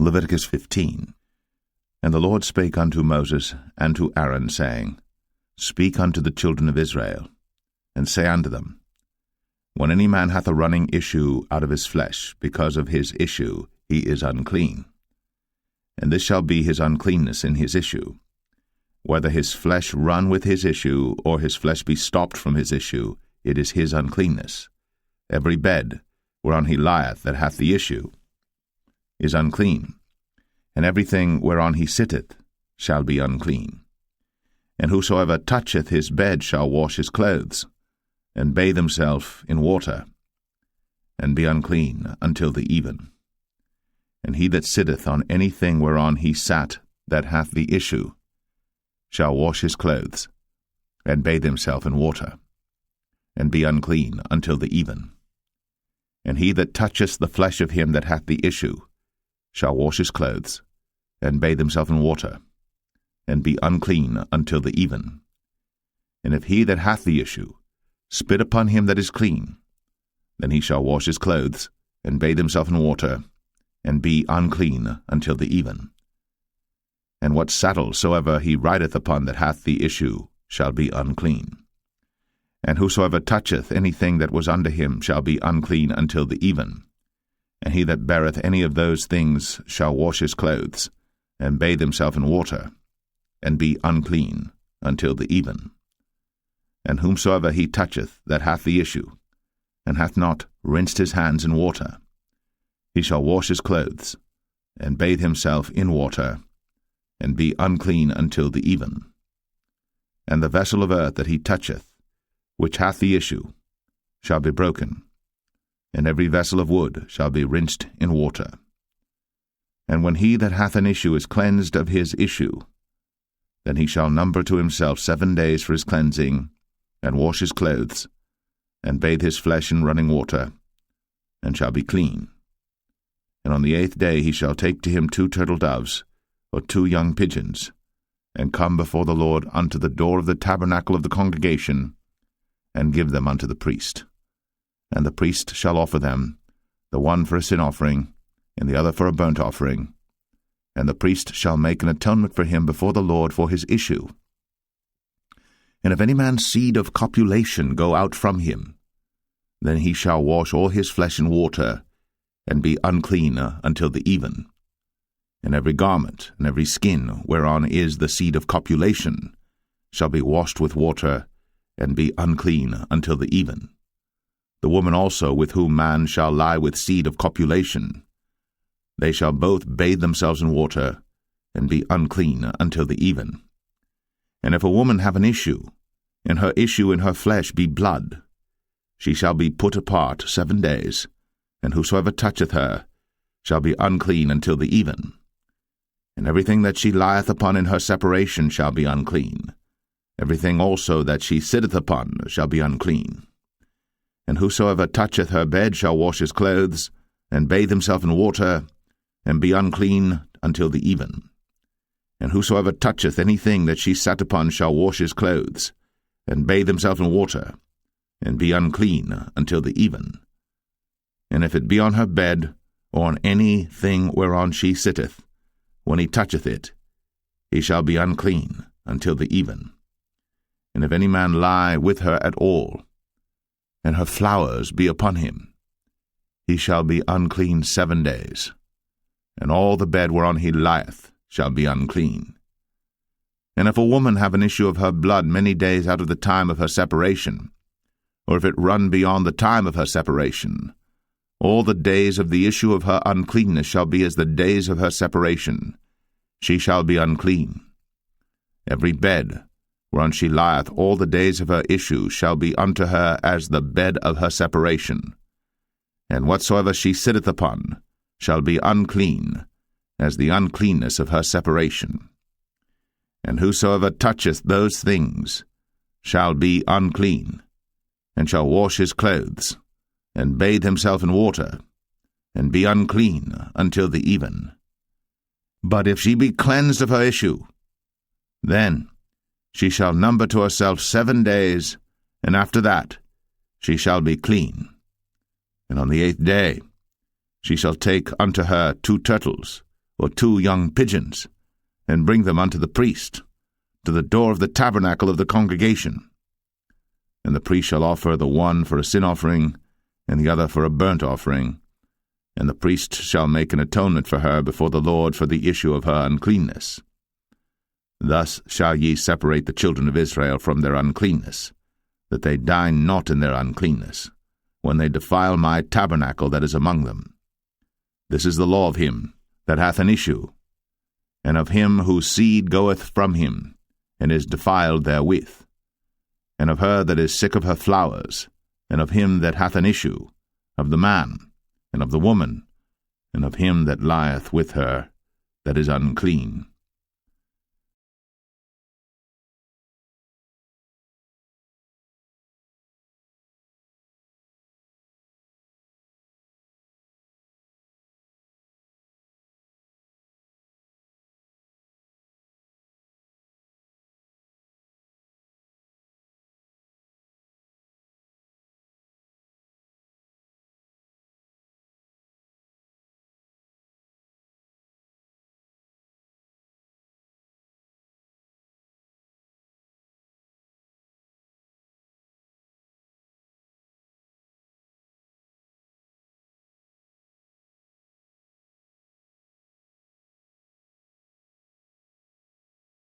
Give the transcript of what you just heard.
Leviticus 15. And the Lord spake unto Moses and to Aaron, saying, Speak unto the children of Israel, and say unto them, When any man hath a running issue out of his flesh, because of his issue he is unclean. And this shall be his uncleanness in his issue, whether his flesh run with his issue, or his flesh be stopped from his issue, it is his uncleanness. Every bed whereon he lieth that hath the issue is unclean, and everything whereon he sitteth shall be unclean. And whosoever toucheth his bed shall wash his clothes, and bathe himself in water, and be unclean until the even. And he that sitteth on anything whereon he sat that hath the issue shall wash his clothes, and bathe himself in water, and be unclean until the even. And he that toucheth the flesh of him that hath the issue shall wash his clothes, and bathe himself in water, and be unclean until the even. And if he that hath the issue spit upon him that is clean, then he shall wash his clothes, and bathe himself in water, and be unclean until the even. And what saddle soever he rideth upon that hath the issue shall be unclean. And whosoever toucheth anything that was under him shall be unclean until the even. And he that beareth any of those things shall wash his clothes, and bathe himself in water, and be unclean until the even. And whomsoever he toucheth that hath the issue, and hath not rinsed his hands in water, he shall wash his clothes, and bathe himself in water, and be unclean until the even. And the vessel of earth that he toucheth, which hath the issue, shall be broken, and every vessel of wood shall be rinsed in water. And when he that hath an issue is cleansed of his issue, then he shall number to himself 7 days for his cleansing, and wash his clothes, and bathe his flesh in running water, and shall be clean. And on the 8th day he shall take to him 2 turtle doves, or 2 young pigeons, and come before the Lord unto the door of the tabernacle of the congregation, and give them unto the priest. And the priest shall offer them, the one for a sin offering, and the other for a burnt offering. And the priest shall make an atonement for him before the Lord for his issue. And if any man's seed of copulation go out from him, then he shall wash all his flesh in water, and be unclean until the even. And every garment and every skin whereon is the seed of copulation shall be washed with water, and be unclean until the even. The woman also with whom man shall lie with seed of copulation, they shall both bathe themselves in water, and be unclean until the even. And if a woman have an issue, and her issue in her flesh be blood, she shall be put apart 7 days, and whosoever toucheth her shall be unclean until the even. And everything that she lieth upon in her separation shall be unclean. Everything also that she sitteth upon shall be unclean. And whosoever toucheth her bed shall wash his clothes, and bathe himself in water, and be unclean until the even. And whosoever toucheth anything that she sat upon shall wash his clothes, and bathe himself in water, and be unclean until the even. And if it be on her bed, or on any thing whereon she sitteth, when he toucheth it, he shall be unclean until the even. And if any man lie with her at all, and her flowers be upon him, he shall be unclean 7 days, and all the bed whereon he lieth shall be unclean. And if a woman have an issue of her blood many days out of the time of her separation, or if it run beyond the time of her separation, all the days of the issue of her uncleanness shall be as the days of her separation. She shall be unclean. Every bed whereon she lieth all the days of her issue shall be unto her as the bed of her separation. And whatsoever she sitteth upon shall be unclean, as the uncleanness of her separation. And whosoever toucheth those things shall be unclean, and shall wash his clothes, and bathe himself in water, and be unclean until the even. But if she be cleansed of her issue, then she shall number to herself 7 days, and after that she shall be clean. And on the 8th day she shall take unto her 2 turtles, or 2 young pigeons, and bring them unto the priest, to the door of the tabernacle of the congregation. And the priest shall offer the one for a sin offering, and the other for a burnt offering, and the priest shall make an atonement for her before the Lord for the issue of her uncleanness. Thus shall ye separate the children of Israel from their uncleanness, that they die not in their uncleanness, when they defile my tabernacle that is among them. This is the law of him that hath an issue, and of him whose seed goeth from him, and is defiled therewith, and of her that is sick of her flowers, and of him that hath an issue, of the man, and of the woman, and of him that lieth with her that is unclean.